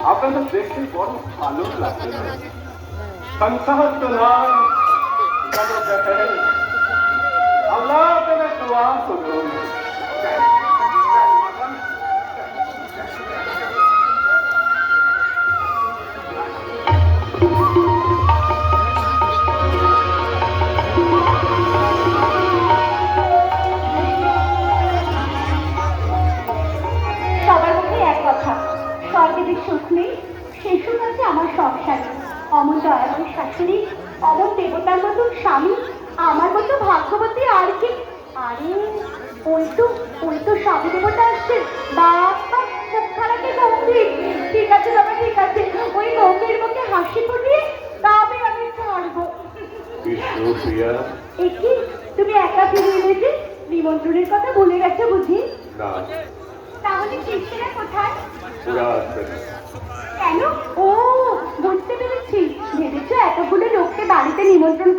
আপনাদের দেখতে বড় ভালো লাগছে। संसार तो नाम अल्लाह तेरे दुआ सुनो। সবার মুখে এক কথা, স্বর্গে সুখ নেই, সে সুখ আছে আমার সংসারে। অমন দয়াময় শাশুড়ি, অমন দেবতার মতন স্বামী, আমার মতো ভাগ্যবতী আর কি। আরে ওই তো স্বামী দেবতা আসছে। বাবা খুব খারাপ গম্ভীর। ঠিক আছে বাবা, ঠিক আছে, ওই গম্ভীর মুখে হাসি ফুটিয়ে তবে আমি ছাড়বো। একি তুমি একা ফিরে এলে যে, নিমন্ত্রণের কথা ভুলে গেছো বুঝি? তাহলে কৃষ্ণেরা কোথায়? কেন? ও বুঝতে পেরেছি, ভেবেছো এতগুলো লোককে বাড়িতে নিমন্ত্রণ